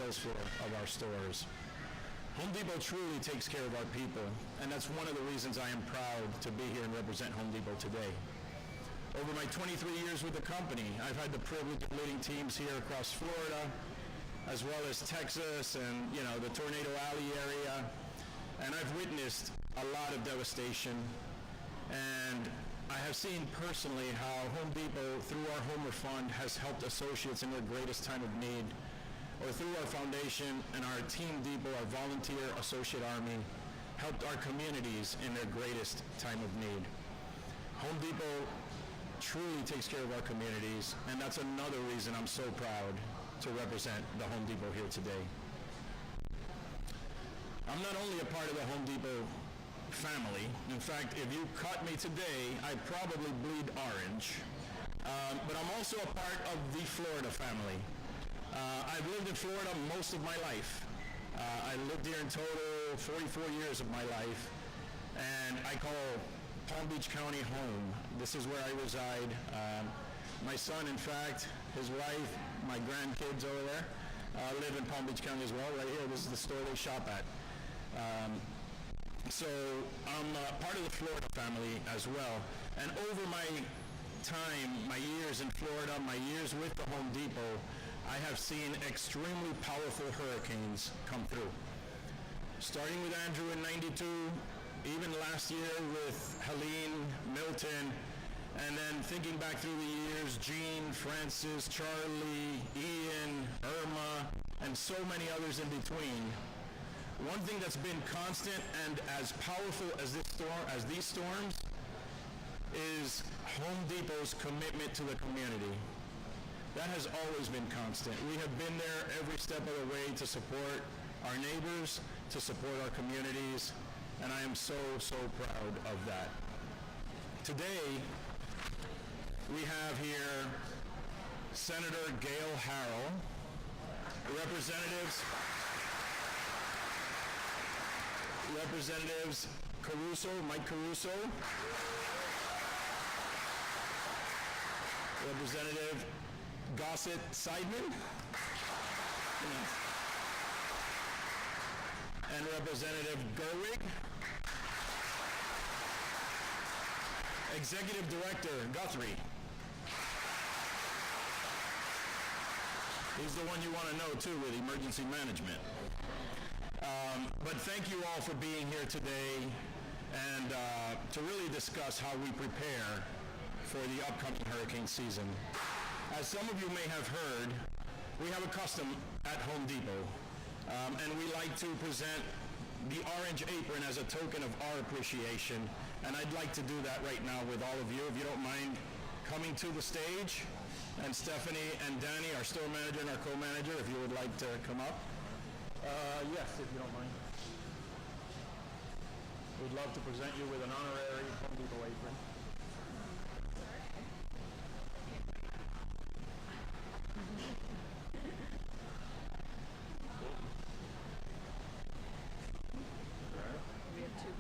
sales floor of our stores. Home Depot truly takes care of our people, and that's one of the reasons I am proud to be here and represent Home Depot today. Over my 23 years with the company, I've had the privilege of leading teams here across Florida, as well as Texas and, the Tornado Alley area. And I've witnessed a lot of devastation, and I have seen personally how Home Depot, through our Homer Fund, has helped associates in their greatest time of need, or through our foundation and our Team Depot, our volunteer associate army, helped our communities in their greatest time of need. Home Depot truly takes care of our communities, and that's another reason I'm so proud to represent the Home Depot here today. I'm not only a part of the Home Depot family. In fact, if you caught me today, I'd probably bleed orange. But I'm also a part of the Florida family. I've lived in Florida most of my life. I lived here in total 44 years of my life, and I call Palm Beach County home. This is where I reside. My son, in fact, his wife, my grandkids over there, live in Palm Beach County as well. Right here, this is the store they shop at. So I'm part of the Florida family as well. And over my time, my years in Florida, my years with the Home Depot, I have seen extremely powerful hurricanes come through. Starting with Andrew in '92, even last year with Helene, Milton, and then thinking back through the years, Gene, Francis, Charlie, Ian, Irma, and so many others in between. One thing that's been constant and as powerful as these storms is Home Depot's commitment to the community. That has always been constant. We have been there every step of the way to support our neighbors, to support our communities, and I am so, so proud of that. Today, we have here Senator Gail Harrell, Representatives Caruso, Mike Caruso, Representative Gossett Seidman, and Representative Gerwig, Executive Director Guthrie. He's the one you want to know too with emergency management. But thank you all for being here today and to really discuss how we prepare for the upcoming hurricane season. As some of you may have heard, we have a custom at Home Depot, and we like to present the orange apron as a token of our appreciation, and I'd like to do that right now with all of you, if you don't mind coming to the stage. And Stephanie and Danny, our store manager and our co-manager, if you would like to come up. Yes, if you don't mind. We'd love to present you with an honorary Home Depot apron. We have two.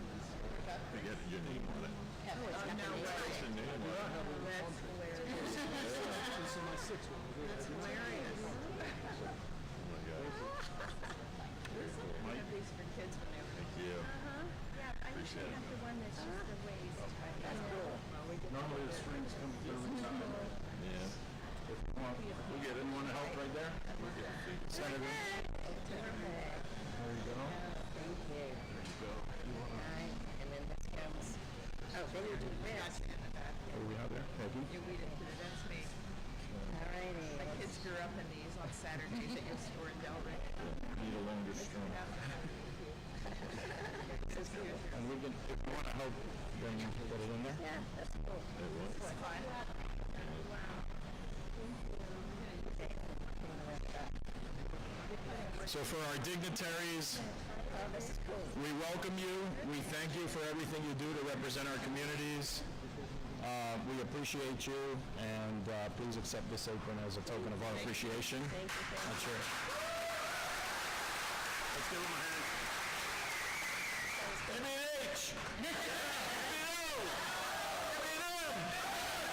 You get your name on it. No way. That's your name on it. That's hilarious. This is my sixth one. That's hilarious. Oh my God. We have these for kids when they were. Thank you. Yeah, I usually have the one that's just the waist. That's cool. Normally the strings come through the top. Yeah. If you want, we get it. You want to help right there? Senator. Perfect. There you go. Thank you. There you go. Right. And then this comes. Oh, then you do this. What do we have there? Peggy? We didn't put it, that's me. All righty. My kids grew up in these on Saturdays at your store in Delray. Need a longer string. And we can, if you want to help, then you can put it in there. Yeah, that's cool. It was. Fine. So for our dignitaries, Oh, this is cool. we welcome you. We thank you for everything you do to represent our communities. We appreciate you, and please accept this apron as a token of our appreciation. Thank you. That's it. Let's give them a hand. Give me an H. Give me an O. Give me an M.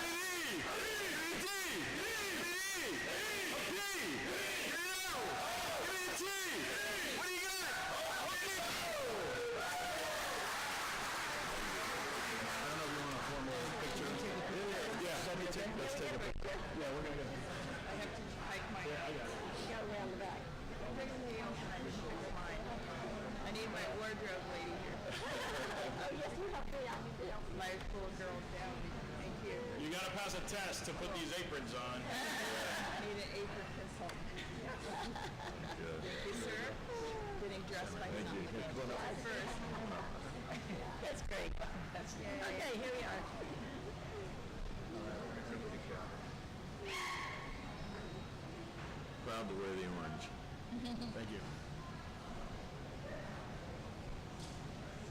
Give me an E. Give me a D. Give me an E. A P. Give me an O. Give me a T. Let's take a picture. Yeah, we're gonna go. I have to hike my. You got around the back. I need my wardrobe lady here. Oh, yes, you have to, yeah. My little girl down. Thank you. You gotta pass a test to put these aprons on. I need an apron consultant. Good. Thank you, sir. Getting dressed by somebody first. That's great. Okay, here we are. Proud to wear the orange. Thank you.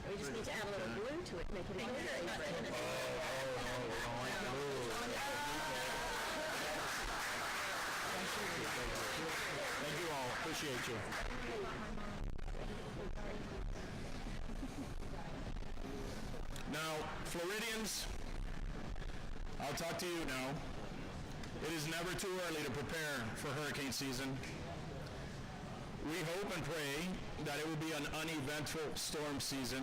We just need to add a little glue to it, make it look very pretty. Thank you all. Appreciate you. Now, Floridians, I'll talk to you now. It is never too early to prepare for hurricane season. We hope and pray that it will be an uneventful storm season.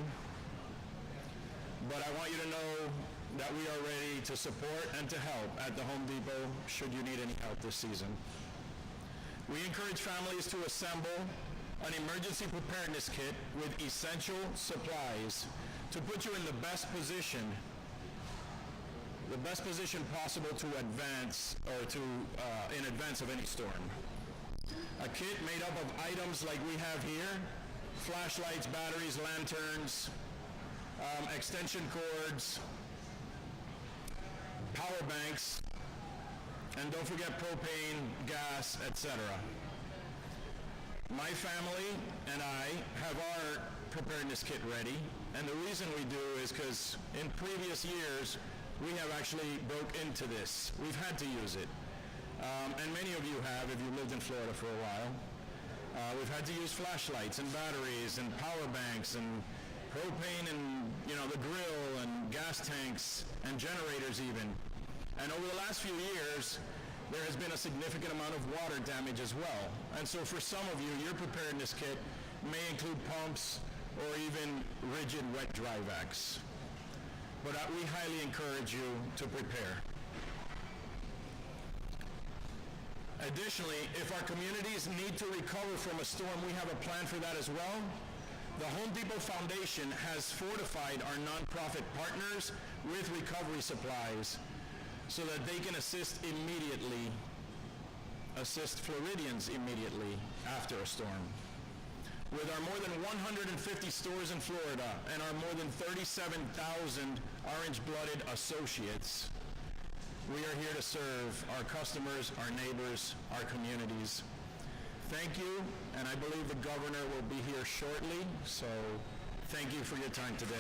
But I want you to know that we are ready to support and to help at the Home Depot should you need any help this season. We encourage families to assemble an emergency preparedness kit with essential supplies to put you in the best position possible to advance or to in advance of any storm. A kit made up of items like we have here: flashlights, batteries, lanterns, extension cords, power banks, and don't forget propane, gas, etc. My family and I have our preparedness kit ready, and the reason we do is because in previous years we have actually broke into this. We've had to use it. And many of you have if you lived in Florida for a while. We've had to use flashlights and batteries and power banks and propane and, the grill and gas tanks and generators even. And over the last few years, there has been a significant amount of water damage as well. And so for some of you, your preparedness kit may include pumps or even rigid wet dry vacs. But we highly encourage you to prepare. Additionally, if our communities need to recover from a storm, we have a plan for that as well. The Home Depot Foundation has fortified our nonprofit partners with recovery supplies so that they can assist Floridians immediately after a storm. With our more than 150 stores in Florida and our more than 37,000 orange-blooded associates, we are here to serve our customers, our neighbors, our communities. Thank you, and I believe the governor will be here shortly, so thank you for your time today.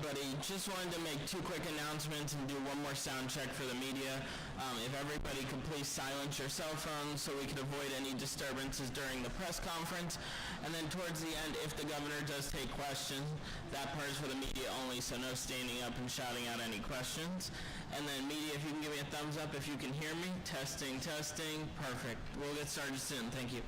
everybody. Just wanted to make two quick announcements and do one more sound check for the media. If everybody could please silence your cell phones so we could avoid any disturbances during the press conference. And then towards the end, if the governor does take questions, that part is for the media only, so no standing up and shouting out any questions. And then media, if you can give me a thumbs up if you can hear me. Testing, testing. Perfect. We'll get started soon. Thank you.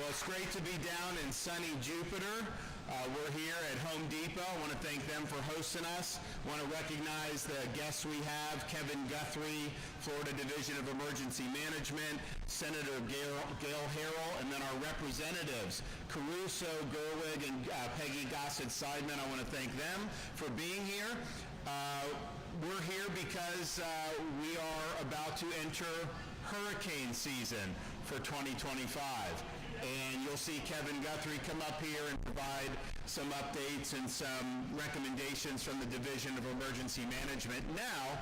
Well, it's great to be down in sunny Jupiter. We're here at Home Depot. I want to thank them for hosting us. I want to recognize the guests we have, Kevin Guthrie, Florida Division of Emergency Management, Senator Gail Harrell, and then our representatives, Caruso, Gerwig, and Peggy Gossett-Seidman. I want to thank them for being here. We're here because we are about to enter hurricane season for 2025. And you'll see Kevin Guthrie come up here and provide some updates and some recommendations from the Division of Emergency Management. Now,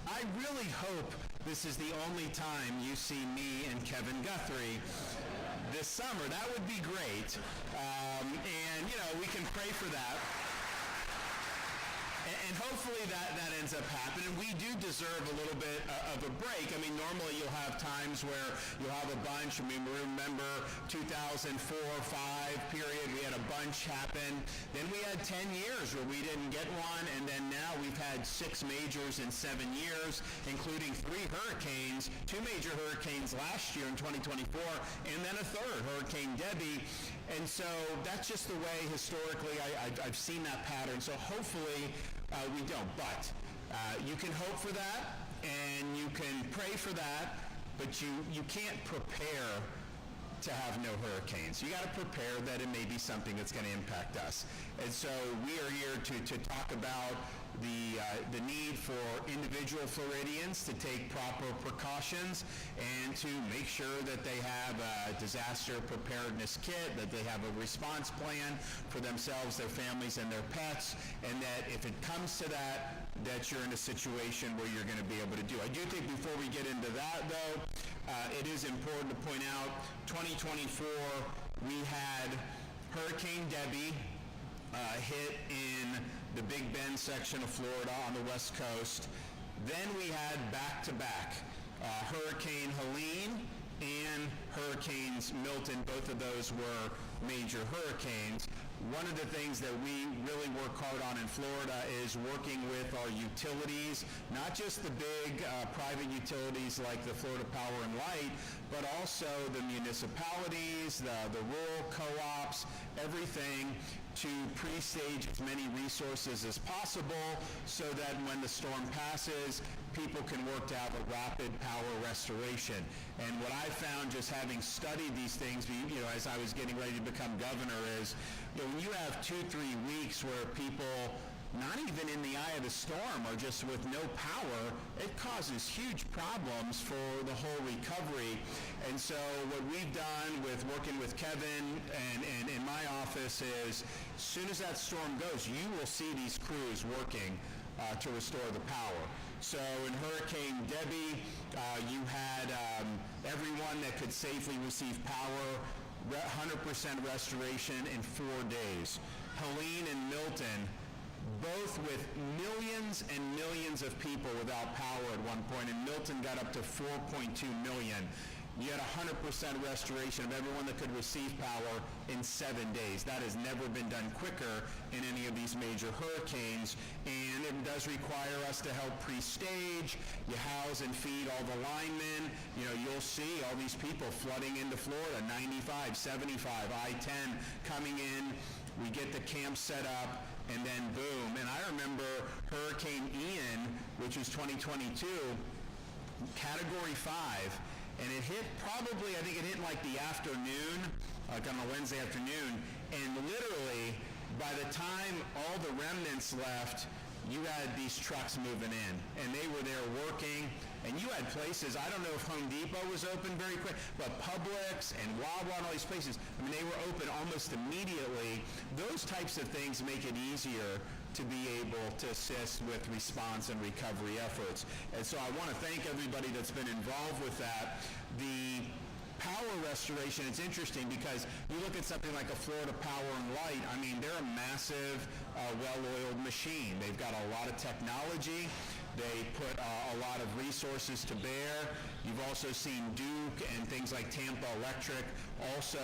I really hope this is the only time you see me and Kevin Guthrie this summer. That would be great. And, you know, we can pray for that. And hopefully that ends up happening. We do deserve a little bit of a break. I mean, normally you'll have times where you'll have a bunch. I mean, remember 2004-05 period, we had a bunch happen. Then we had 10 years where we didn't get one, and then now we've had 6 majors in 7 years, including 3 hurricanes, 2 major hurricanes last year in 2024, and then a third, Hurricane Debbie. And so that's just the way historically I've seen that pattern. So hopefully we don't. But you can hope for that and you can pray for that, but you can't prepare to have no hurricanes. You got to prepare that it may be something that's going to impact us. And so we are here to talk about the need for individual Floridians to take proper precautions and to make sure that they have a disaster preparedness kit, that they have a response plan for themselves, their families, and their pets, and that if it comes to that, that you're in a situation where you're going to be able to do. I do think before we get into that, though, it is important to point out 2024, we had Hurricane Debbie hit in the Big Bend section of Florida on the West Coast. Then we had back-to-back Hurricane Helene and Hurricanes Milton. Both of those were major hurricanes. One of the things that we really work hard on in Florida is working with our utilities, not just the big private utilities like the Florida Power and Light, but also the municipalities, the rural co-ops, everything, to pre-stage as many resources as possible so that when the storm passes, people can work to have a rapid power restoration. And what I found just having studied these things, you know, as I was getting ready to become governor is, you know, when you have 2-3 weeks where people, not even in the eye of the storm, are just with no power, it causes huge problems for the whole recovery. And so what we've done with working with Kevin and in my office is, as soon as that storm goes, you will see these crews working to restore the power. So in Hurricane Debbie, you had everyone that could safely receive power, 100% restoration in 4 days. Helene and Milton, both with millions and millions of people without power at one point, and Milton got up to 4.2 million. You had 100% restoration of everyone that could receive power in 7 days. That has never been done quicker in any of these major hurricanes, and it does require us to help pre-stage. You house and feed all the linemen. You know, you'll see all these people flooding into Florida, 95, 75, I-10 coming in. We get the camp set up, and then boom. And I remember Hurricane Ian, which was 2022, Category 5, and it hit probably, I think it hit like the afternoon, like on a Wednesday afternoon, and literally by the time all the remnants left, you had these trucks moving in, and they were there working, and you had places, I don't know if Home Depot was open very quick, but Publix and Wawa and all these places, I mean, they were open almost immediately. Those types of things make it easier to be able to assist with response and recovery efforts. And so I want to thank everybody that's been involved with that. The power restoration, it's interesting because you look at something like a Florida Power and Light, I mean, they're a massive, well-oiled machine. They've got a lot of technology. They put a lot of resources to bear. You've also seen Duke and things like Tampa Electric also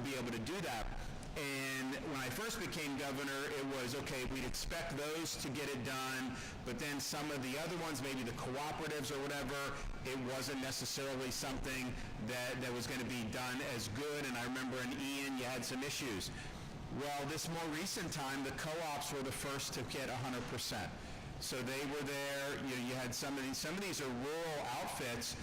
be able to do that. And when I first became governor, it was, okay, we'd expect those to get it done, but then some of the other ones, maybe the cooperatives or whatever, it wasn't necessarily something that was going to be done as good. And I remember in Ian, you had some issues. Well, this more recent time, the co-ops were the first to get 100%. So they were there. You had some of these are rural outfits.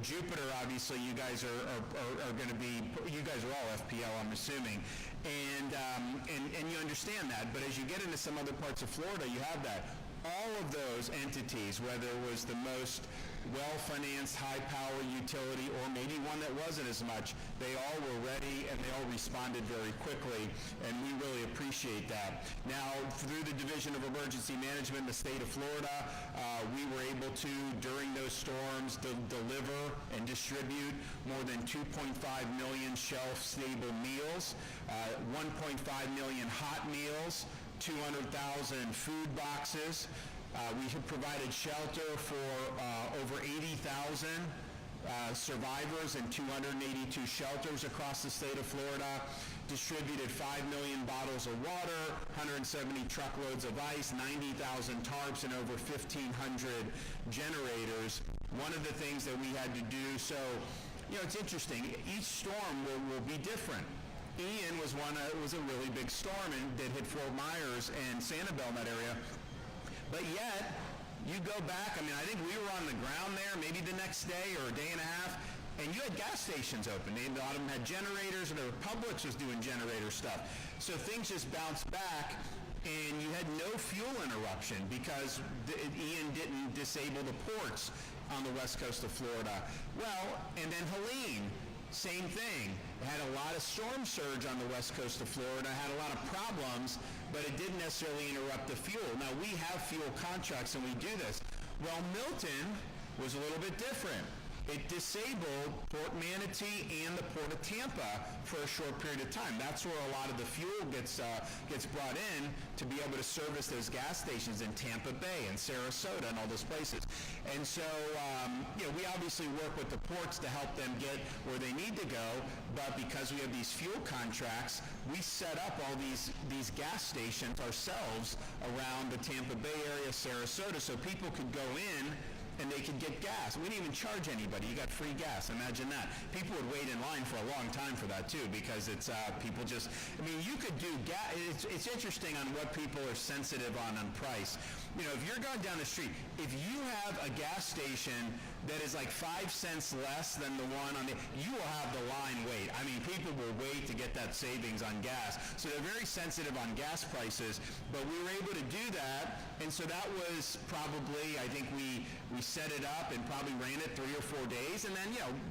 Jupiter, obviously, you guys are going to be, you guys are all FPL, I'm assuming, and you understand that. But as you get into some other parts of Florida, you have that. All of those entities, whether it was the most well-financed, high-power utility, or maybe one that wasn't as much, they all were ready and they all responded very quickly, and we really appreciate that. Now, through the Division of Emergency Management in the state of Florida, we were able to, during those storms, deliver and distribute more than 2.5 million shelf-stable meals, 1.5 million hot meals, 200,000 food boxes. We have provided shelter for over 80,000 survivors in 282 shelters across the state of Florida, distributed 5 million bottles of water, 170 truckloads of ice, 90,000 tarps, and over 1,500 generators. One of the things that we had to do, so, it's interesting. Each storm will be different. Ian was was a really big storm that hit Fort Myers and Sanibel in that area. But yet, you go back, I think we were on the ground there maybe the next day or a day and a half, and you had gas stations open. A lot of them had generators, and the Publix was doing generator stuff. So things just bounced back, and you had no fuel interruption because Ian didn't disable the ports on the west coast of Florida. Well, and then Helene, same thing. It had a lot of storm surge on the west coast of Florida, had a lot of problems, but it didn't necessarily interrupt the fuel. Now, we have fuel contracts and we do this. Well, Milton was a little bit different. It disabled Port Manatee and the Port of Tampa for a short period of time. That's where a lot of the fuel gets brought in to be able to service those gas stations in Tampa Bay and Sarasota and all those places. And so, we obviously work with the ports to help them get where they need to go, but because we have these fuel contracts, we set up all these gas stations ourselves around the Tampa Bay area, Sarasota, so people could go in and they could get gas. We didn't even charge anybody. You got free gas. Imagine that. People would wait in line for a long time for that too, because it's people just. You could do gas. It's interesting on what people are sensitive on price. If you're going down the street, if you have a gas station that is like 5 cents less than the one on you will have the line wait. People will wait to get that savings on gas. So they're very sensitive on gas prices, but we were able to do that, and so that was probably, I think we set it up and probably ran it 3 or 4 days, and then,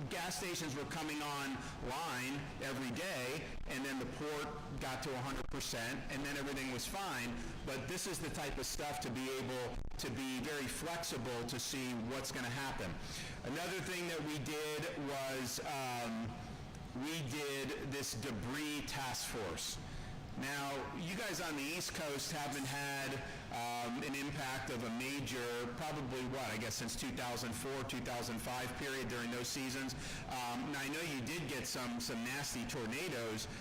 gas stations were coming online every day, and then the port got to 100%, and then everything was fine. But this is the type of stuff to be able to be very flexible to see what's going to happen. Another thing that we did was we did this debris task force. Now, you guys on the East Coast haven't had an impact of a major, probably since 2004, 2005 period during those seasons. Now, I know you did get some nasty tornadoes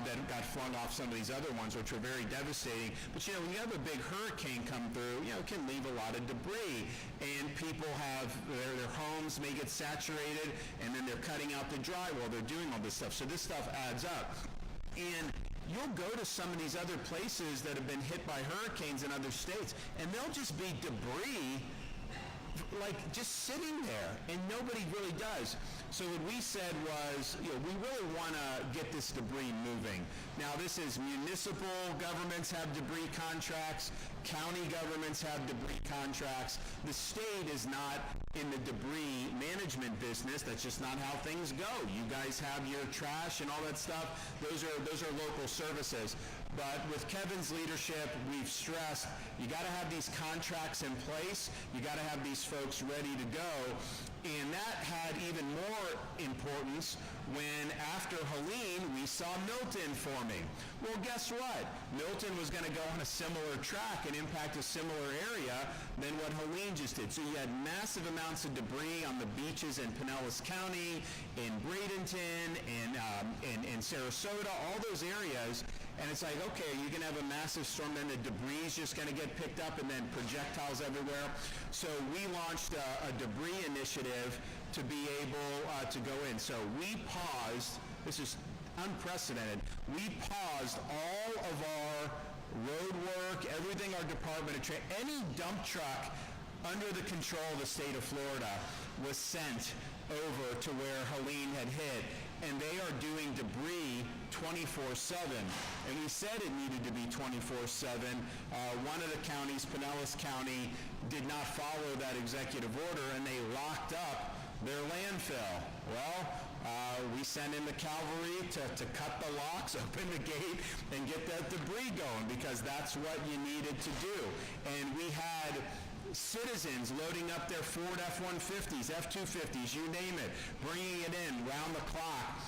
that got flung off some of these other ones, which were very devastating. But, when you have a big hurricane come through, it can leave a lot of debris. And people have, their homes may get saturated, and then they're cutting out the drywall. They're doing all this stuff. So this stuff adds up. And you'll go to some of these other places that have been hit by hurricanes in other states, and there'll just be debris just sitting there, and nobody really does. So what we said was, we really want to get this debris moving. Now, this is municipal governments have debris contracts, county governments have debris contracts. The state is not in the debris management business. That's just not how things go. You guys have your trash and all that stuff. Those are local services. But with Kevin's leadership, we've stressed you got to have these contracts in place. You got to have these folks ready to go. And that had even more importance when after Helene, we saw Milton forming. Well, guess what? Milton was going to go on a similar track and impact a similar area than what Helene just did. So you had massive amounts of debris on the beaches in Pinellas County, in Bradenton, in Sarasota, all those areas. And it's like, okay, you're going to have a massive storm, then the debris is just going to get picked up, and then projectiles everywhere. So we launched a debris initiative to be able to go in. So we paused, this is unprecedented, we paused all of our road work, everything our department of any dump truck under the control of the state of Florida was sent over to where Helene had hit, and they are doing debris 24/7. And we said it needed to be 24/7. One of the counties, Pinellas County, did not follow that executive order, and they locked up their landfill. Well, we sent in the cavalry to cut the locks, open the gate, and get that debris going, because that's what you needed to do. And we had citizens loading up their Ford F-150s, F-250s, you name it, bringing it in round the clock.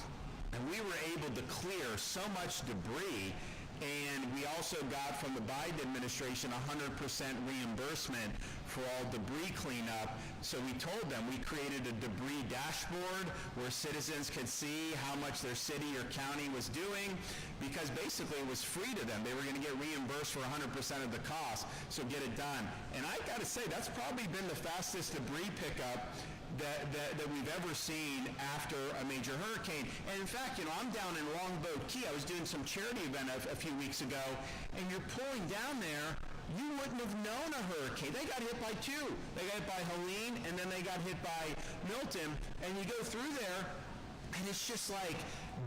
And we were able to clear so much debris. And we also got from the Biden administration 100% reimbursement for all debris cleanup. So we told them, we created a debris dashboard where citizens could see how much their city or county was doing, because basically it was free to them. They were going to get reimbursed for 100% of the cost, so get it done. And I got to say, that's probably been the fastest debris pickup that we've ever seen after a major hurricane. And in fact, I'm down in Longboat Key. I was doing some charity event a few weeks ago, and you're pulling down there, you wouldn't have known a hurricane. They got hit by two. They got hit by Helene, and then they got hit by Milton. And you go through there, and it's just like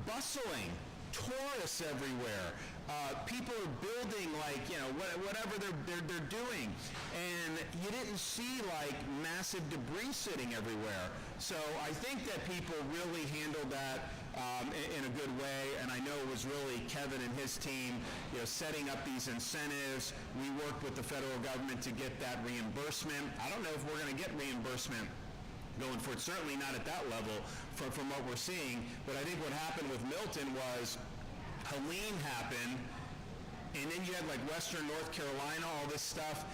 bustling, tourists everywhere. People are building whatever they're doing, and you didn't see like massive debris sitting everywhere. So I think that people really handled that in a good way, and I know it was really Kevin and his team, setting up these incentives. We worked with the federal government to get that reimbursement. I don't know if we're going to get reimbursement going forward, certainly not at that level from what we're seeing. But I think what happened with Milton was Helene happened, and then you had like Western North Carolina, all this stuff,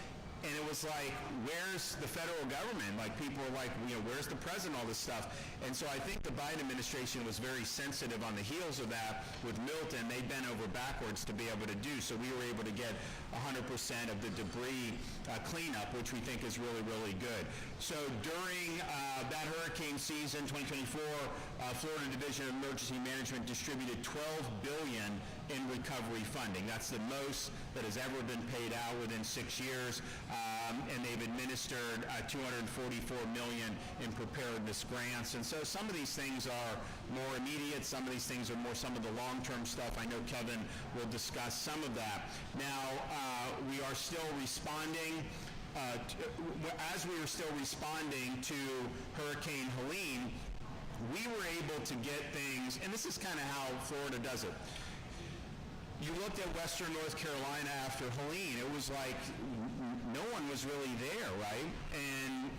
and it was like, where's the federal government? Like, people were like, where's the president, all this stuff? And so I think the Biden administration was very sensitive on the heels of that with Milton. They bent over backwards to be able to do, so we were able to get 100% of the debris cleanup, which we think is really, really good. So during that hurricane season, 2024, Florida Division of Emergency Management distributed $12 billion in recovery funding. That's the most that has ever been paid out within 6 years. And they've administered $244 million in preparedness grants. And so some of these things are more immediate. Some of these things are more some of the long-term stuff. I know Kevin will discuss some of that. Now, we are still responding. As we are still responding to Hurricane Helene, we were able to get things, and this is kind of how Florida does it. You looked at Western North Carolina after Helene, it was like no one was really there, right?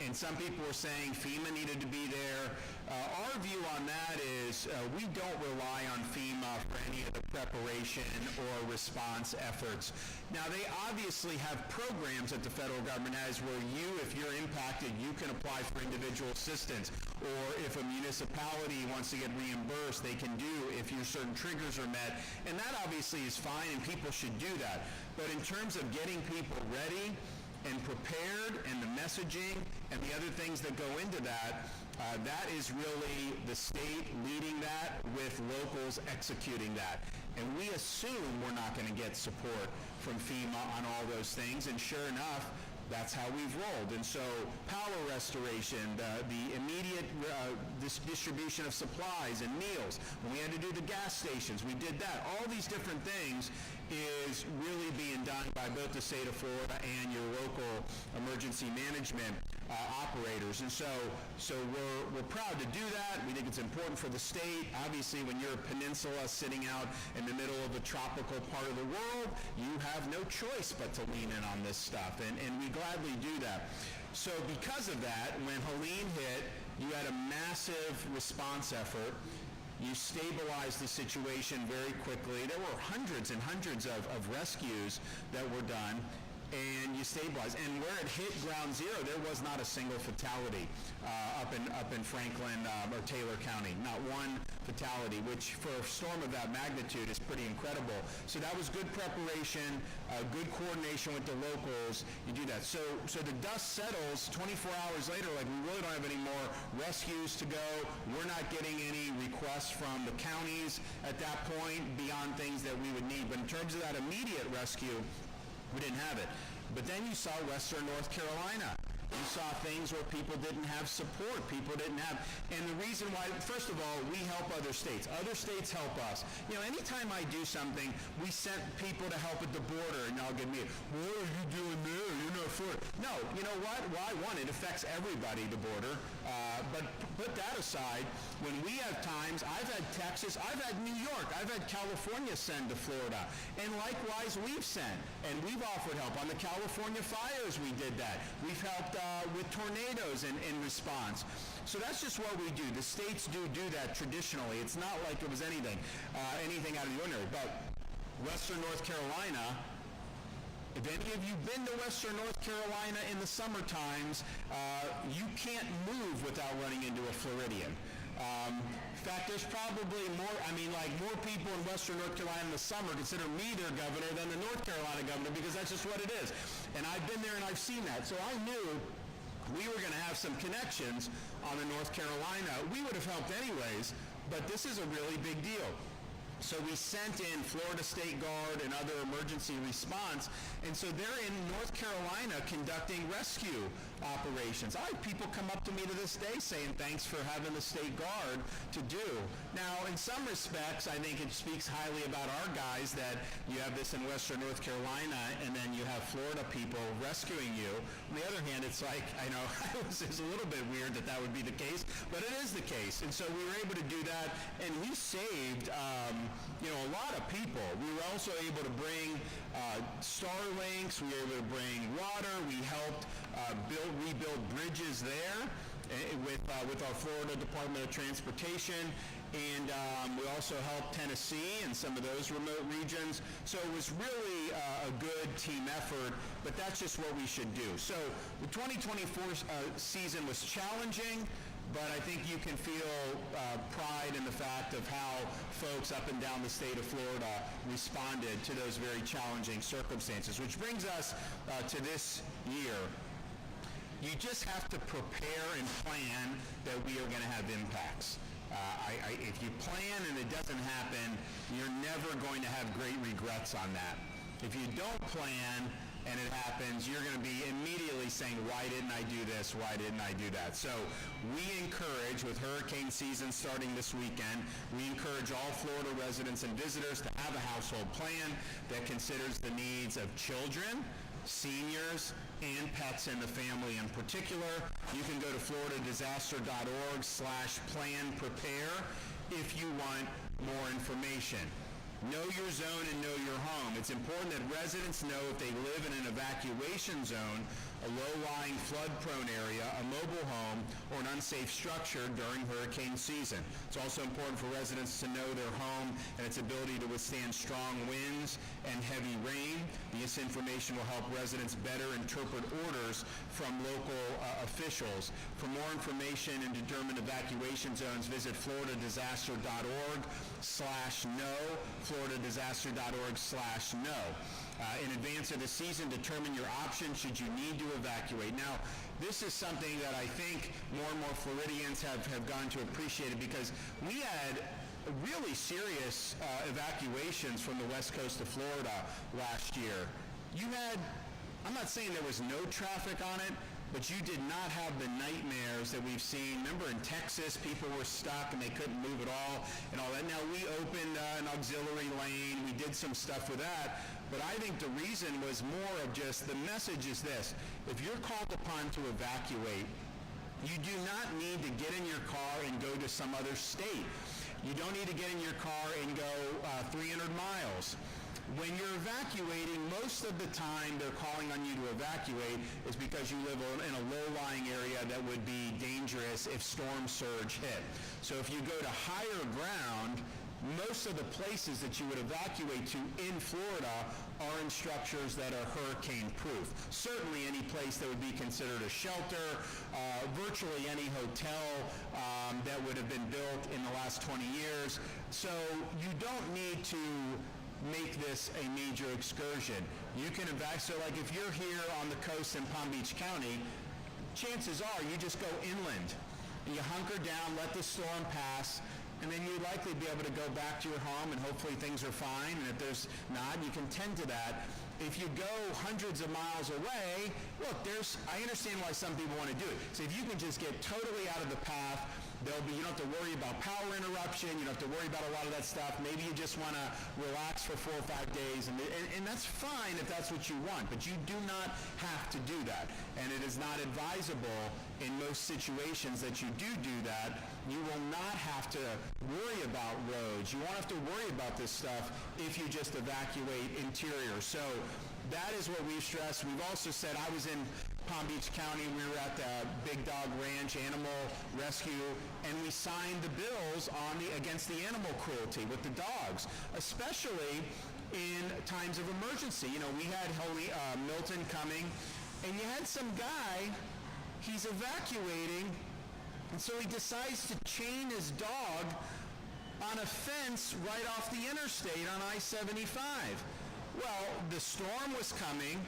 And some people were saying FEMA needed to be there. Our view on that is we don't rely on FEMA for any of the preparation or response efforts. Now, they obviously have programs that the federal government has where if you're impacted, you can apply for individual assistance. Or if a municipality wants to get reimbursed, they can do if your certain triggers are met. And that obviously is fine, and people should do that. But in terms of getting people ready and prepared, and the messaging and the other things that go into that, that is really the state leading that with locals executing that. And we assume we're not going to get support from FEMA on all those things, and sure enough, that's how we've rolled. And so power restoration, the immediate distribution of supplies and meals. When we had to do the gas stations, we did that. All these different things is really being done by both the state of Florida and your local emergency management operators. And so we're proud to do that. We think it's important for the state. Obviously, when you're a peninsula sitting out in the middle of a tropical part of the world, you have no choice but to lean in on this stuff, and we gladly do that. So because of that, when Helene hit, you had a massive response effort. You stabilized the situation very quickly. There were hundreds and hundreds of rescues that were done. and you stabilize. And where it hit ground zero, there was not a single fatality up in Franklin or Taylor County. Not one fatality, which for a storm of that magnitude is pretty incredible. So that was good preparation, good coordination with the locals. You do that. So the dust settles 24 hours later, like we really don't have any more rescues to go. We're not getting any requests from the counties at that point beyond things that we would need. But in terms of that immediate rescue, we didn't have it. But then you saw Western North Carolina. You saw things where people didn't have support. People didn't have, and the reason why, first of all, we help other states. Other states help us. You know, anytime I do something, we sent people to help at the border, and y'all get me, what are you doing there? You're not for it. No, you know what? Why? One, it affects everybody, the border. But put that aside, when we have times, I've had Texas, I've had New York, I've had California send to Florida, and likewise we've sent, and we've offered help. On the California fires, we did that. We've helped with tornadoes in response. So that's just what we do. The states do that traditionally. It's not like it was anything out of the ordinary. But Western North Carolina, if any of you been to Western North Carolina in the summer times, you can't move without running into a Floridian. In fact, there's probably more people in Western North Carolina in the summer consider me their governor than the North Carolina governor, because that's just what it is. And I've been there and I've seen that. So I knew we were going to have some connections on the North Carolina. We would have helped anyways, but this is a really big deal. So we sent in Florida State Guard and other emergency response, and so they're in North Carolina conducting rescue operations. I have people come up to me to this day saying thanks for having the State Guard to do. Now, in some respects, I think it speaks highly about our guys that you have this in Western North Carolina, and then you have Florida people rescuing you. On the other hand, it's like, I know, it's a little bit weird that would be the case, but it is the case. And so we were able to do that, and we saved a lot of people. We were also able to bring Starlinks. We were able to bring water. We helped rebuild bridges there with our Florida Department of Transportation. And we also helped Tennessee and some of those remote regions. So it was really a good team effort, but that's just what we should do. So the 2024 season was challenging, but I think you can feel pride in the fact of how folks up and down the state of Florida responded to those very challenging circumstances, which brings us to this year. You just have to prepare and plan that we are going to have impacts. If you plan and it doesn't happen, you're never going to have great regrets on that. If you don't plan and it happens, you're going to be immediately saying, why didn't I do this? Why didn't I do that? So we encourage, with hurricane season starting this weekend, we encourage all Florida residents and visitors to have a household plan that considers the needs of children, seniors, and pets in the family in particular. You can go to floridadisaster.org/plan-prepare if you want more information. Know your zone and know your home. It's important that residents know if they live in an evacuation zone, a low-lying flood-prone area, a mobile home, or an unsafe structure during hurricane season. It's also important for residents to know their home and its ability to withstand strong winds and heavy rain. This information will help residents better interpret orders from local officials. For more information and determine evacuation zones, visit floridadisaster.org/know, floridadisaster.org/know. In advance of the season, determine your options should you need to evacuate. Now, this is something that I think more and more Floridians have gone to appreciate it, because we had really serious evacuations from the west coast of Florida last year. You had, I'm not saying there was no traffic on it, but you did not have the nightmares that we've seen. Remember in Texas, people were stuck and they couldn't move at all and all that. Now, we opened an auxiliary lane. We did some stuff with that. But I think the reason was more of just, the message is this: if you're called upon to evacuate, you do not need to get in your car and go to some other state. You don't need to get in your car and go 300 miles. When you're evacuating, most of the time they're calling on you to evacuate is because you live in a low-lying area that would be dangerous if storm surge hit. So if you go to higher ground, most of the places that you would evacuate to in Florida are in structures that are hurricane-proof. Certainly any place that would be considered a shelter, virtually any hotel that would have been built in the last 20 years. So you don't need to make this a major excursion. You can evacuate, so like if you're here on the coast in Palm Beach County, chances are you just go inland. You hunker down, let the storm pass, and then you'd likely be able to go back to your home and hopefully things are fine, and if there's not, you can tend to that. If you go hundreds of miles away, look, I understand why some people want to do it. So if you can just get totally out of the path, you don't have to worry about power interruption, you don't have to worry about a lot of that stuff. Maybe you just want to relax for 4 or 5 days, and that's fine if that's what you want, but you do not have to do that. And it is not advisable in most situations that you do that. You will not have to worry about roads. You won't have to worry about this stuff if you just evacuate interior. So that is what we've stressed. We've also said, I was in Palm Beach County, we were at the Big Dog Ranch Animal Rescue, and we signed the bills against the animal cruelty with the dogs, especially in times of emergency. You know, we had Milton coming, and you had some guy, he's evacuating, and so he decides to chain his dog on a fence right off the interstate on I-75. Well, the storm was coming,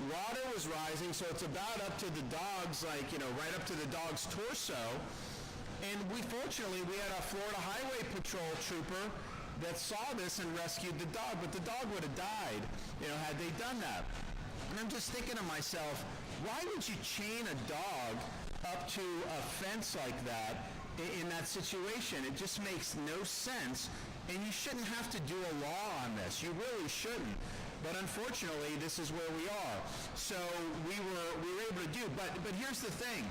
water was rising, so it's about up to the dog's, right up to the dog's torso. And we had a Florida Highway Patrol trooper that saw this and rescued the dog, but the dog would have died, had they done that. And I'm just thinking to myself, why would you chain a dog up to a fence like that in that situation? It just makes no sense, and you shouldn't have to do a law on this. You really shouldn't. But unfortunately, this is where we are. So we were able to do. But here's the thing.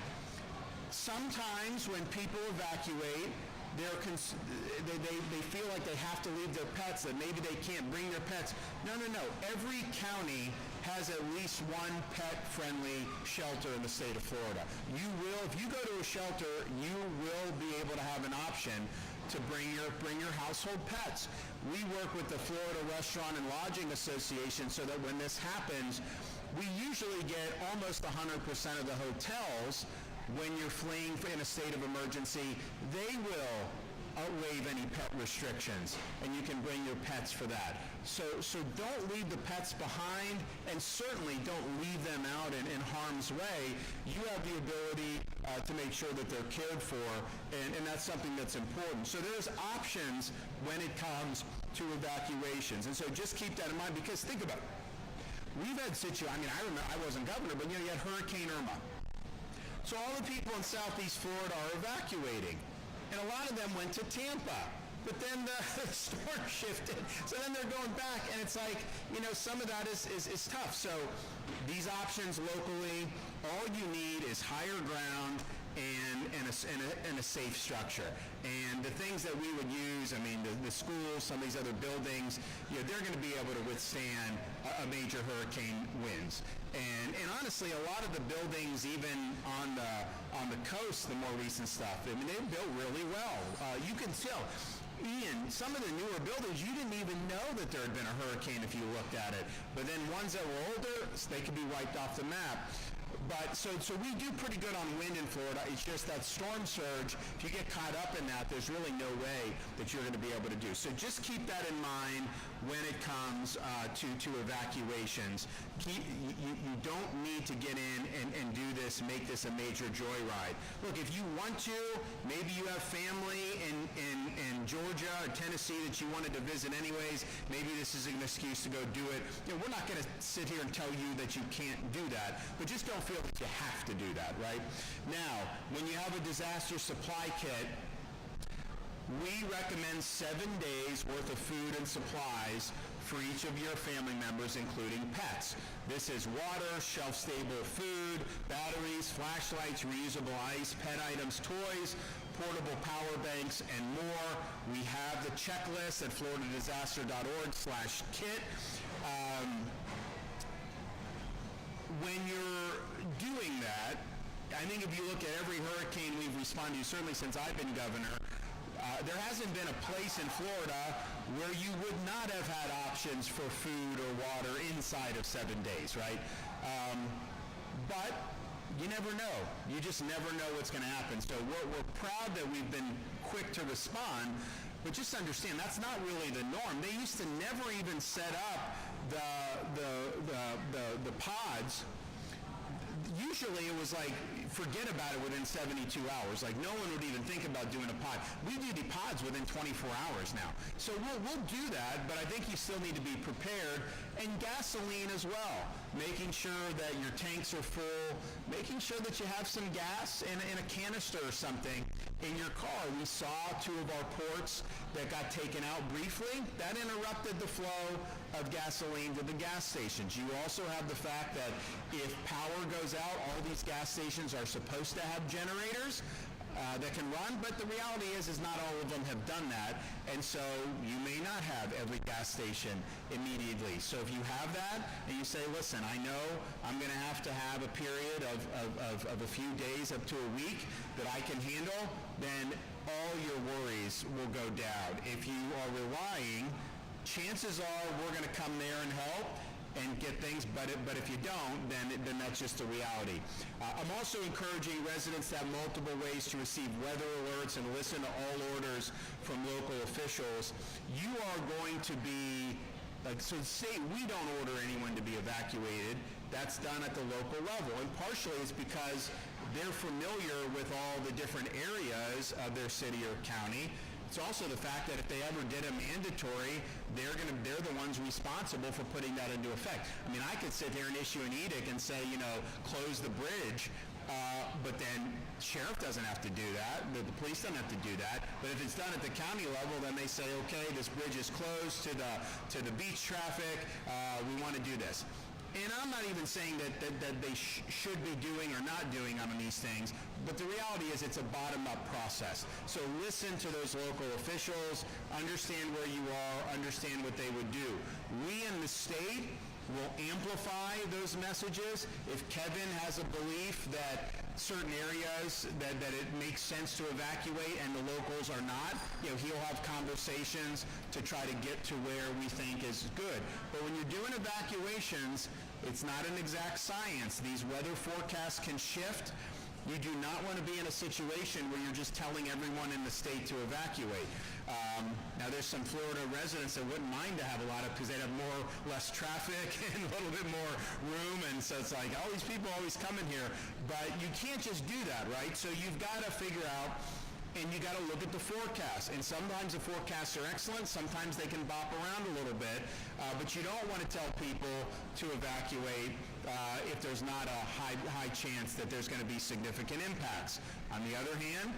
Sometimes when people evacuate, they feel like they have to leave their pets, that maybe they can't bring their pets. No. Every county has at least one pet-friendly shelter in the state of Florida. If you go to a shelter, you will be able to have an option to bring your household pets. We work with the Florida Restaurant and Lodging Association so that when this happens, we usually get almost 100% of the hotels, when you're fleeing in a state of emergency, they will waive any pet restrictions, and you can bring your pets for that. So don't leave the pets behind, and certainly don't leave them out in harm's way. You have the ability to make sure that they're cared for, and that's something that's important. So there's options when it comes to evacuations, and so just keep that in mind, because think about it. We've had I remember, I wasn't governor, but you had Hurricane Irma. So all the people in Southeast Florida are evacuating, and a lot of them went to Tampa. But then the storm shifted, so then they're going back, and it's like, some of that is tough. So these options locally, all you need is higher ground and a safe structure. And the things that we would use, the schools, some of these other buildings, they're going to be able to withstand a major hurricane winds. And honestly, a lot of the buildings, even on the coast, the more recent stuff, they're built really well. You can tell. Ian, some of the newer buildings, you didn't even know that there had been a hurricane if you looked at it. But then ones that were older, they could be wiped off the map. But so we do pretty good on wind in Florida. It's just that storm surge, if you get caught up in that, there's really no way that you're going to be able to do. So just keep that in mind when it comes to evacuations. You don't need to get in and do this, make this a major joyride. Look, if you want to, maybe you have family in Georgia or Tennessee that you wanted to visit anyways, maybe this is an excuse to go do it. We're not going to sit here and tell you that you can't do that, but just don't feel that you have to do that, right? Now, when you have a disaster supply kit, we recommend 7 days worth of food and supplies for each of your family members, including pets. This is water, shelf-stable food, batteries, flashlights, reusable ice, pet items, toys, portable power banks, and more. We have the checklist at floridadisaster.org/kit. When you're doing that, I think if you look at every hurricane we've responded to, certainly since I've been governor, There hasn't been a place in Florida where you would not have had options for food or water inside of 7 days, right? But you never know. You just never know what's going to happen. So we're proud that we've been quick to respond, but just understand that's not really the norm. They used to never even set up the pods. Usually it was like, forget about it within 72 hours. Like no one would even think about doing a pod. We do the pods within 24 hours now. So we'll do that, but I think you still need to be prepared. And gasoline as well. Making sure that your tanks are full. Making sure that you have some gas in a canister or something in your car. We saw 2 of our ports that got taken out briefly. That interrupted the flow of gasoline to the gas stations. You also have the fact that if power goes out, all these gas stations are supposed to have generators that can run, but the reality is not all of them have done that, and so you may not have every gas station immediately. So if you have that, and you say, listen, I know I'm going to have a period of a few days up to a week that I can handle, then all your worries will go down. If you are relying, chances are we're going to come there and help and get things, but if you don't, then that's just a reality. I'm also encouraging residents to have multiple ways to receive weather alerts and listen to all orders from local officials. You are going to be, so say we don't order anyone to be evacuated, that's done at the local level, and partially it's because they're familiar with all the different areas of their city or county. It's also the fact that if they ever did a mandatory, they're the ones responsible for putting that into effect. I mean, I could sit there and issue an edict and say, close the bridge, but then sheriff doesn't have to do that, the police don't have to do that. But if it's done at the county level, then they say, okay, this bridge is closed to the beach traffic. We want to do this. And I'm not even saying that they should be doing or not doing on these things, but the reality is it's a bottom-up process. So listen to those local officials, understand where you are, understand what they would do. We in the state will amplify those messages. If Kevin has a belief that certain areas that it makes sense to evacuate and the locals are not, he'll have conversations to try to get to where we think is good. But when you're doing evacuations, it's not an exact science. These weather forecasts can shift. You do not want to be in a situation where you're just telling everyone in the state to evacuate. Now, there's some Florida residents that wouldn't mind to have a lot of, because they'd have less traffic and a little bit more room, and so it's like, these people always come in here. But you can't just do that, right? So you've got to figure out, and you got to look at the forecast. And sometimes the forecasts are excellent. Sometimes they can bop around a little bit. But you don't want to tell people to evacuate if there's not a high chance that there's going to be significant impacts. On the other hand,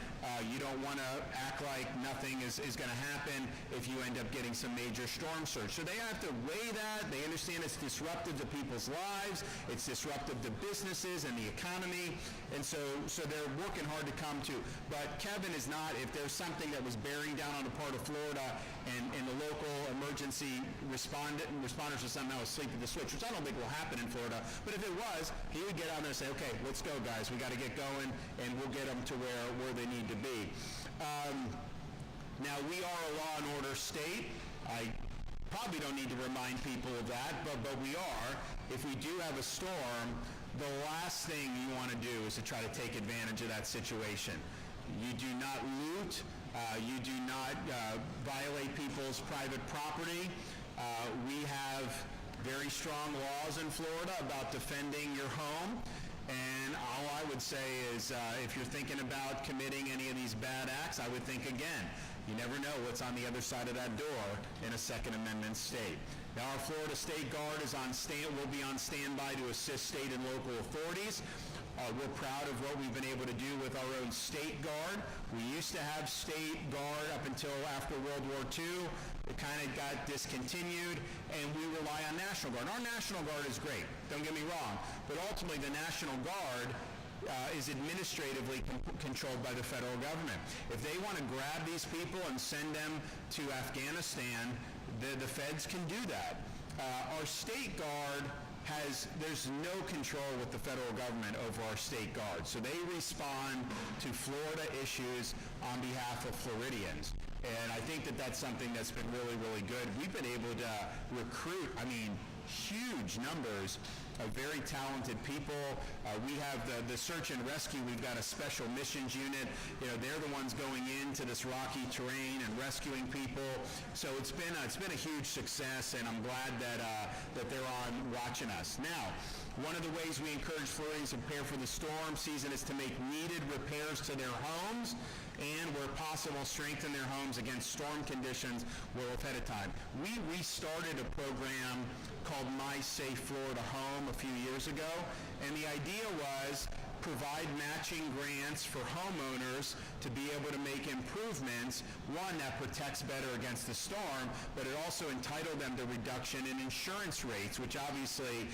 you don't want to act like nothing is going to happen if you end up getting some major storm surge. So they have to weigh that. They understand it's disruptive to people's lives. It's disruptive to businesses and the economy. And so they're working hard to come to. But Kevin is not, if there's something that was bearing down on a part of Florida and the local emergency responders are somehow asleep at the switch, which I don't think will happen in Florida, but if it was, he would get out there and say, okay, let's go, guys. We got to get going, and we'll get them to where they need to be. Now, we are a law and order state. I probably don't need to remind people of that, but we are. If we do have a storm, the last thing you want to do is to try to take advantage of that situation. You do not loot. You do not violate people's private property. We have very strong laws in Florida about defending your home. And all I would say is if you're thinking about committing any of these bad acts, I would think again. You never know what's on the other side of that door in a Second Amendment state. Now, our Florida State Guard will be on standby to assist state and local authorities. We're proud of what we've been able to do with our own State Guard. We used to have State Guard up until after World War II. It kind of got discontinued, and we rely on National Guard. Our National Guard is great, don't get me wrong, but ultimately the National Guard is administratively controlled by the federal government. If they want to grab these people and send them to Afghanistan, the feds can do that. Our State Guard there's no control with the federal government over our state guards. So they respond to Florida issues on behalf of Floridians. And I think that that's something that's been really, really good. We've been able to recruit, huge numbers of very talented people. We have the search and rescue. We've got a special missions unit. They're the ones going into this rocky terrain and rescuing people. So it's been a huge success, and I'm glad that they're on watching us. Now, one of the ways we encourage Floridians to prepare for the storm season is to make needed repairs to their homes and, where possible, strengthen their homes against storm conditions well ahead of time. We restarted a program called My Safe Florida Home a few years ago, and the idea was provide matching grants for homeowners to be able to make improvements, one that protects better against the storm, but it also entitled them to reduction in insurance rates, which obviously,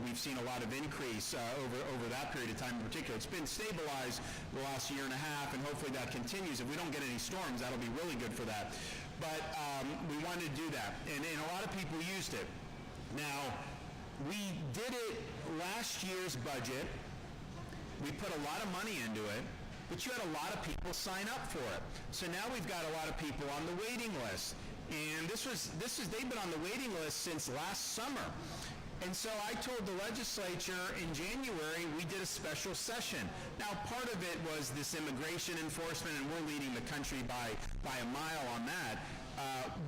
we've seen a lot of increase over that period of time in particular. It's been stabilized the last year and a half, and hopefully that continues. If we don't get any storms, that'll be really good for that. But we wanted to do that, and a lot of people used it. Now, we did it last year's budget. We put a lot of money into it, but you had a lot of people sign up for it. So now we've got a lot of people on the waiting list. And they've been on the waiting list since last summer. And so I told the legislature in January we did a special session. Now, part of it was this immigration enforcement, and we're leading the country by a mile on that.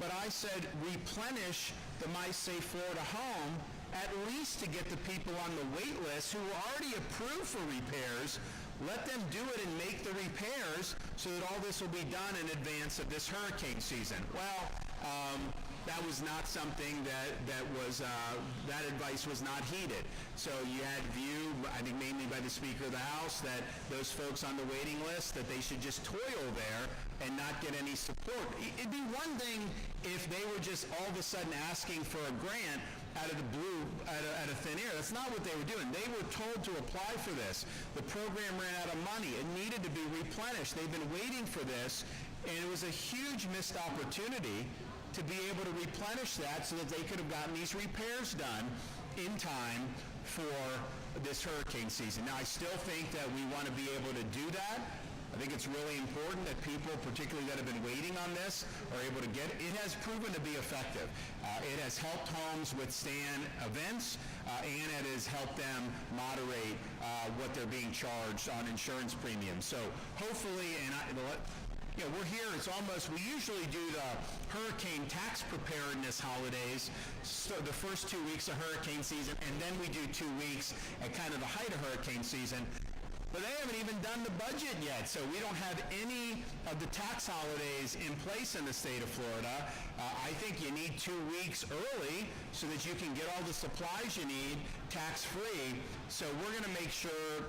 But I said replenish the My Safe Florida Home, at least to get the people on the wait list who were already approved for repairs. Let them do it and make the repairs so that all this will be done in advance of this hurricane season. Well, that was not something that advice was not heeded. So you had view, I think mainly by the Speaker of the House, that those folks on the waiting list, that they should just toil there and not get any support. It'd be one thing if they were just all of a sudden asking for a grant out of the blue, out of thin air. That's not what they were doing. They were told to apply for this. The program ran out of money. It needed to be replenished. They've been waiting for this, and it was a huge missed opportunity to be able to replenish that so that they could have gotten these repairs done in time for this hurricane season. Now, I still think that we want to be able to do that. I think it's really important that people, particularly that have been waiting on this, are able to get it. It has proven to be effective. It has helped homes withstand events, and it has helped them moderate what they're being charged on insurance premiums. So hopefully, we're here. It's almost, we usually do the hurricane tax preparedness holidays, so the first 2 weeks of hurricane season, and then we do 2 weeks at kind of the height of hurricane season. But they haven't even done the budget yet, so we don't have any of the tax holidays in place in the state of Florida. I think you need 2 weeks early so that you can get all the supplies you need tax-free. So we're going to make sure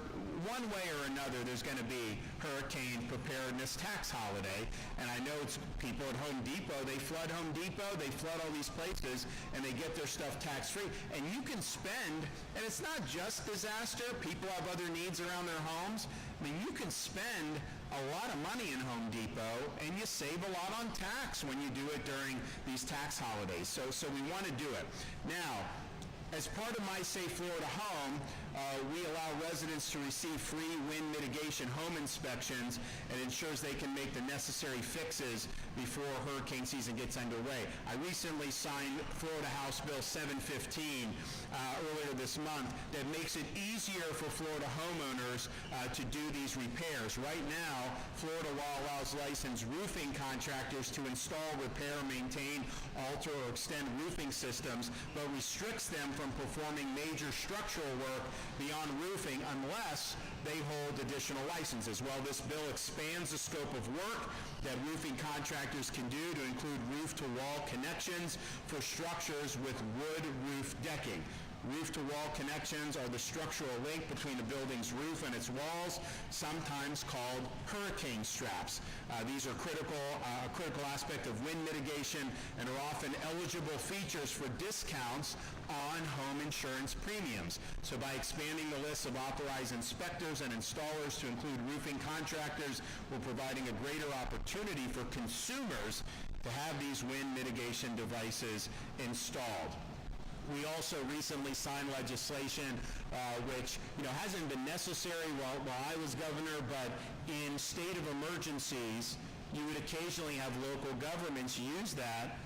one way or another there's going to be hurricane preparedness tax holiday. And I know it's people at Home Depot, they flood Home Depot, they flood all these places, and they get their stuff tax-free. And you can spend, and it's not just disaster, people have other needs around their homes. I mean, you can spend a lot of money in Home Depot, and you save a lot on tax when you do it during these tax holidays. So we want to do it. Now, as part of My Safe Florida Home, we allow residents to receive free wind mitigation home inspections, and ensures they can make the necessary fixes before hurricane season gets underway. I recently signed Florida House Bill 715 earlier this month that makes it easier for Florida homeowners to do these repairs. Right now, Florida law allows licensed roofing contractors to install, repair, maintain, alter, or extend roofing systems, but restricts them from performing major structural work beyond roofing unless they hold additional licenses. Well, this bill expands the scope of work that roofing contractors can do to include roof-to-wall connections for structures with wood roof decking. Roof-to-wall connections are the structural link between a building's roof and its walls, sometimes called hurricane straps. These are a critical aspect of wind mitigation, and are often eligible features for discounts on home insurance premiums. So by expanding the list of authorized inspectors and installers to include roofing contractors, we're providing a greater opportunity for consumers to have these wind mitigation devices installed. We also recently signed legislation which hasn't been necessary while I was governor, but in state of emergencies, you would occasionally have local governments use that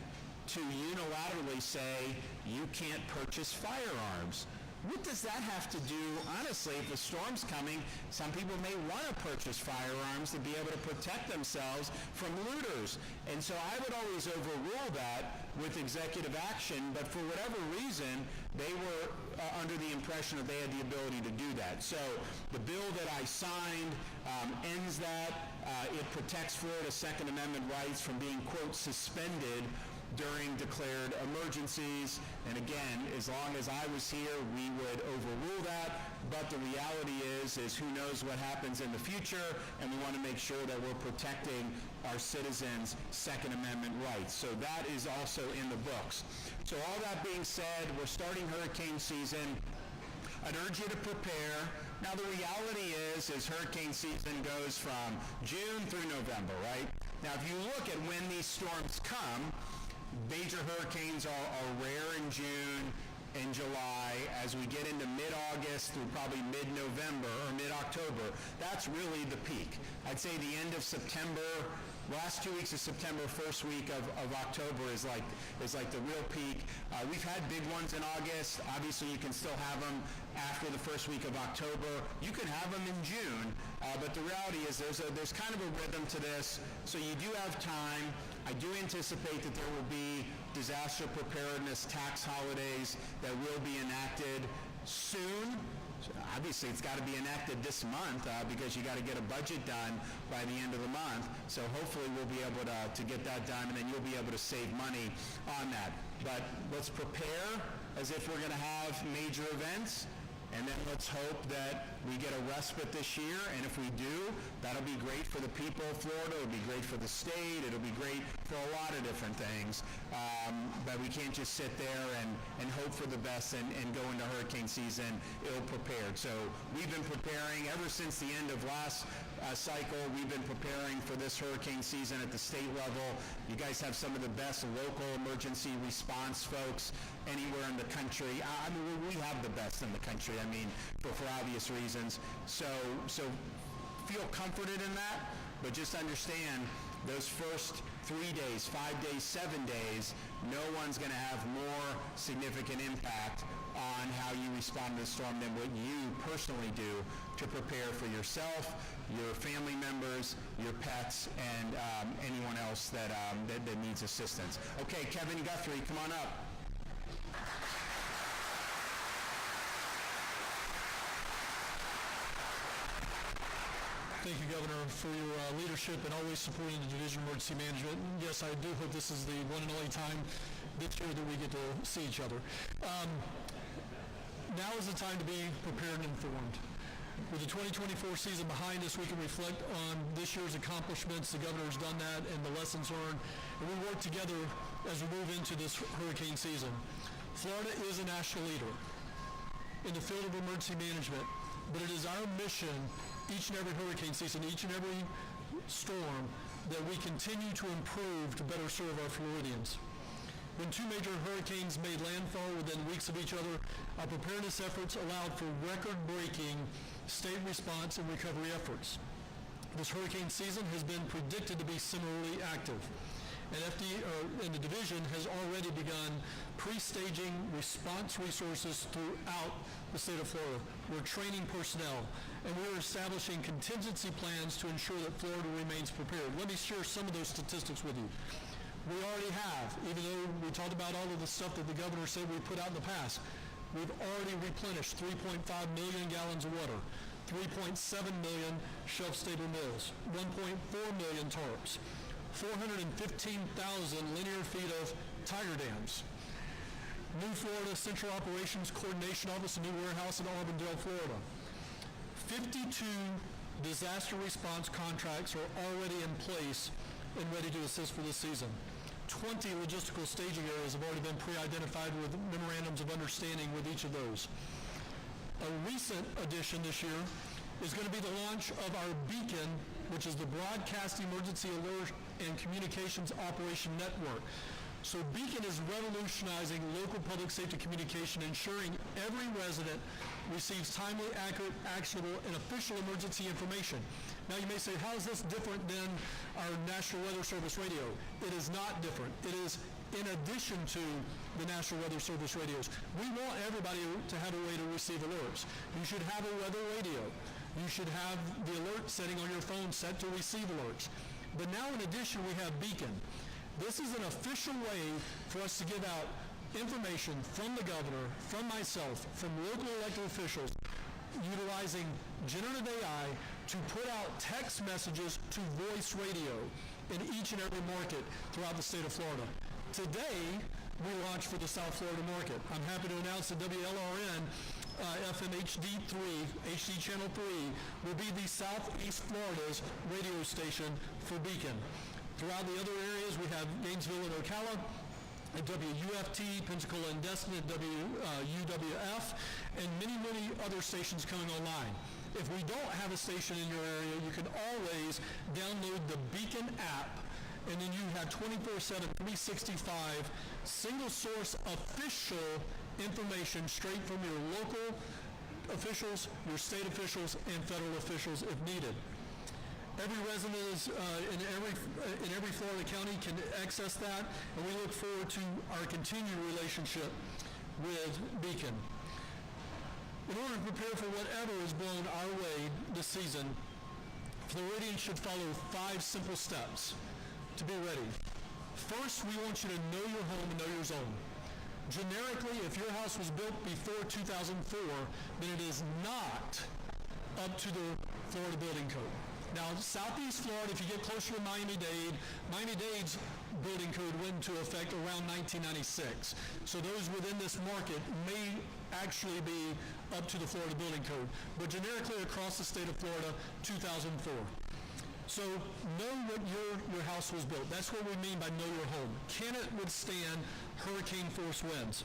to unilaterally say you can't purchase firearms. What does that have to do, honestly, if a storm's coming? Some people may want to purchase firearms to be able to protect themselves from looters. And so I would always overrule that with executive action, but for whatever reason, they were under the impression that they had the ability to do that. So the bill that I signed ends that. It protects Florida's Second Amendment rights from being, quote, suspended during declared emergencies. And again, as long as I was here, we would overrule that. But the reality is who knows what happens in the future, and we want to make sure that we're protecting our citizens' Second Amendment rights. So that is also in the books. So all that being said, we're starting hurricane season. I'd urge you to prepare. Now the reality is hurricane season goes from June through November, right? Now if you look at when these storms come, major hurricanes are rare in June and July. As we get into mid-August through probably mid-November or mid-October, that's really the peak. I'd say the end of September, last 2 weeks of September, first week of October is like the real peak. We've had big ones in August. Obviously, you can still have them after the first week of October. You can have them in June, but the reality is there's kind of a rhythm to this, so you do have time. I do anticipate that there will be disaster preparedness tax holidays that will be enacted soon. So obviously, it's got to be enacted this month because you got to get a budget done by the end of the month. So hopefully, we'll be able to get that done, and then you'll be able to save money on that. But let's prepare as if we're going to have major events. And then let's hope that we get a respite this year, and if we do, that'll be great for the people of Florida, it'll be great for the state, it'll be great for a lot of different things. But we can't just sit there and hope for the best and go into hurricane season ill-prepared. So we've been preparing ever since the end of last cycle. We've been preparing for this hurricane season at the state level. You guys have some of the best local emergency response folks anywhere in the country. I mean, we have the best in the country. I mean, for obvious reasons. So feel comforted in that, but just understand those first 3 days, 5 days, 7 days, no one's going to have more significant impact on how you respond to the storm than what you personally do to prepare for yourself, your family members, your pets, and anyone else that needs assistance. Okay, Kevin Guthrie, come on up. Thank you, Governor, for your leadership and always supporting the Division of Emergency Management. And yes, I do hope this is the one and only time this year that we get to see each other. Now is the time to be prepared and informed. With the 2024 season behind us, we can reflect on this year's accomplishments. The Governor has done that and the lessons learned. And we work together as we move into this hurricane season. Florida is a national leader in the field of emergency management, but it is our mission each and every hurricane season, each and every storm, that we continue to improve to better serve our Floridians. When two major hurricanes made landfall within weeks of each other, our preparedness efforts allowed for record-breaking state response and recovery efforts. This hurricane season has been predicted to be similarly active. And the division has already begun pre-staging response resources throughout the state of Florida. We're training personnel, and we're establishing contingency plans to ensure that Florida remains prepared. Let me share some of those statistics with you. We already have, even though we talked about all of the stuff that the Governor said we put out in the past, we've already replenished 3.5 million gallons of water, 3.7 million shelf-stable mills, 1.4 million tarps, 415,000 linear feet of tiger dams. New Florida Central Operations Coordination Office, a new warehouse in Auburndale, Florida. 52 disaster response contracts are already in place and ready to assist for this season. 20 logistical staging areas have already been pre-identified with memorandums of understanding with each of those. A recent addition this year is going to be the launch of our Beacon, which is the Broadcast Emergency Alert and Communications Operation Network. So Beacon is revolutionizing local public safety communication, ensuring every resident receives timely, accurate, actionable, and official emergency information. Now you may say, how is this different than our National Weather Service radio? It is not different. It is in addition to the National Weather Service radios. We want everybody to have a way to receive alerts. You should have a weather radio. You should have the alert setting on your phone set to receive alerts. But now in addition, we have Beacon. This is an official way for us to give out information from the governor, from myself, from local elected officials, utilizing generative AI to put out text messages to voice radio in each and every market throughout the state of Florida. Today, we launched for the South Florida market. I'm happy to announce that WLRN FM HD3, HD Channel 3, will be the Southeast Florida's radio station for Beacon. Throughout the other areas, we have Gainesville and Ocala, at WUFT, Pensacola and Destin, at WUWF, and many, many other stations coming online. If we don't have a station in your area, you can always download the Beacon app, and then you have 24/7, 365 single source official information straight from your local officials, your state officials, and federal officials if needed. Every resident is, in every Florida county can access that, and we look forward to our continued relationship with Beacon. In order to prepare for whatever is blown our way this season, Floridians should follow 5 simple steps to be ready. First, we want you to know your home and know your zone. Generically, if your house was built before 2004, then it is not up to the Florida Building Code. Now, Southeast Florida, if you get closer to Miami-Dade's building code went into effect around 1996. So those within this market may actually be up to the Florida Building Code. But generically across the state of Florida, 2004. So know what your house was built. That's what we mean by know your home. Can it withstand hurricane force winds?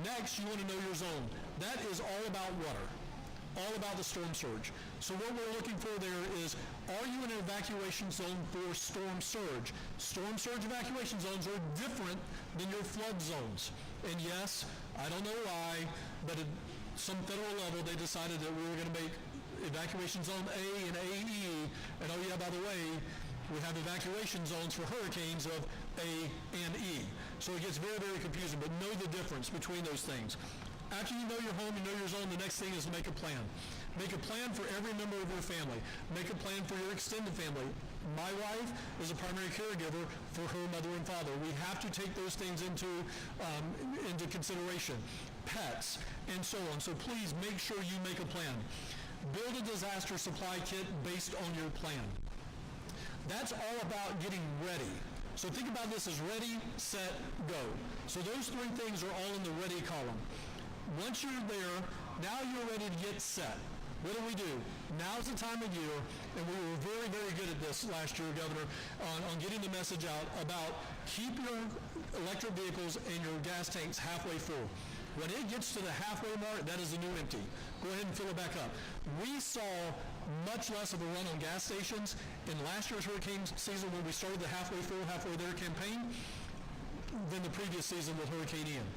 Next, you want to know your zone. That is all about water. All about the storm surge. So what we're looking for there is, are you in an evacuation zone for storm surge? Storm surge evacuation zones are different than your flood zones. And yes, I don't know why, but at some federal level they decided that we were going to make evacuation zone A and AE, and oh yeah, by the way, we have evacuation zones for hurricanes of A and E. So it gets very, very confusing, but know the difference between those things. After you know your home, you know your zone, the next thing is make a plan. Make a plan for every member of your family. Make a plan for your extended family. My wife is a primary caregiver for her mother and father. We have to take those things into consideration. Pets, and so on. So please make sure you make a plan. Build a disaster supply kit based on your plan. That's all about getting ready. So think about this as ready, set, go. So those 3 things are all in the ready column. Once you're there, now you're ready to get set. What do? Now's the time of year, and we were very, very good at this last year, Governor, on getting the message out about keep your electric vehicles and your gas tanks halfway full. When it gets to the halfway mark, that is the new empty. Go ahead and fill it back up. We saw much less of a run on gas stations in last year's hurricane season when we started the halfway full, halfway there campaign than the previous season with Hurricane Ian.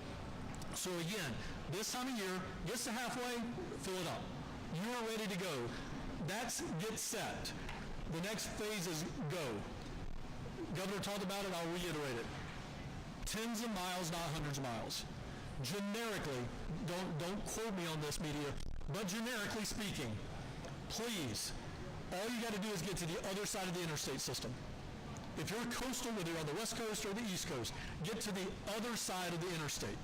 So again, this time of year, gets to halfway, fill it up. You are ready to go. That's get set. The next phase is go. Governor talked about it, I'll reiterate it. Tens of miles, not hundreds of miles. Generically, don't quote me on this, media, but generically speaking, please, all you got to do is get to the other side of the interstate system. If you're coastal, whether you're on the west coast or the east coast, get to the other side of the interstate.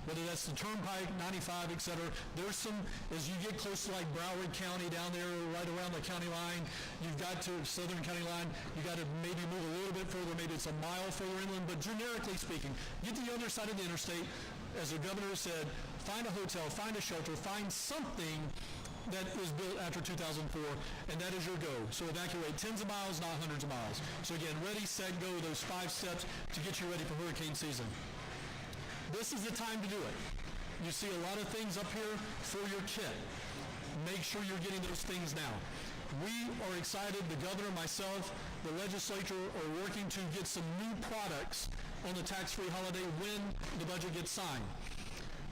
Whether that's the Turnpike, 95, et cetera. There's some, as you get close to like Broward County down there, right around the county line, you've got to southern county line, you got to maybe move a little bit further, maybe it's a mile further inland, but generically speaking, get to the other side of the interstate. As the governor said, find a hotel, find a shelter, find something that is built after 2004, and that is your go. So evacuate tens of miles, not hundreds of miles. So again, ready, set, go, those 5 steps to get you ready for hurricane season. This is the time to do it. You see a lot of things up here for your kit. Make sure you're getting those things now. We are excited, the governor, myself, the legislature are working to get some new products on the tax-free holiday when the budget gets signed.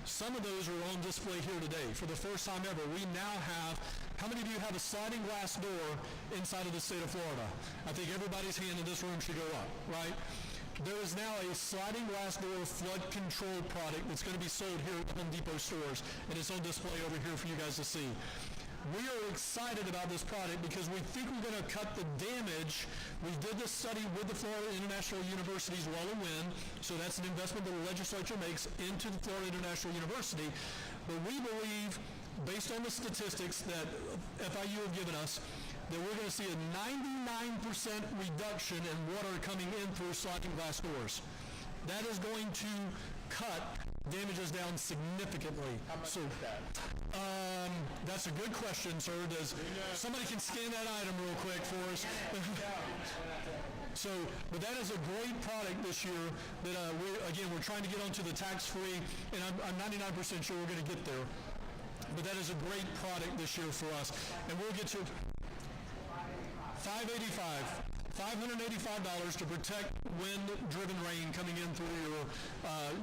Some of those are on display here today. For the first time ever, we now have, how many of you have a sliding glass door inside of the state of Florida? I think everybody's hand in this room should go up, right? There is now a sliding glass door flood control product that's going to be sold here at Home Depot stores, and it's on display over here for you guys to see. We are excited about this product because we think we're going to cut the damage. We did this study with the Florida International University's Well and Win, so that's an investment that the legislature makes into the Florida International University. But we believe, based on the statistics that FIU have given us, that we're going to see a 99% reduction in water coming in through sliding glass doors. That is going to cut damages down significantly. How much is that? That's a good question, sir. Somebody can scan that item real quick for us? So, but that is a great product this year that we're trying to get onto the tax-free, and I'm 99% sure we're going to get there. But that is a great product this year for us, and we'll get to $585 to protect wind-driven rain coming in through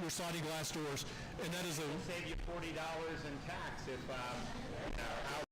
your sliding glass doors, and that is a Save you $40 in tax if our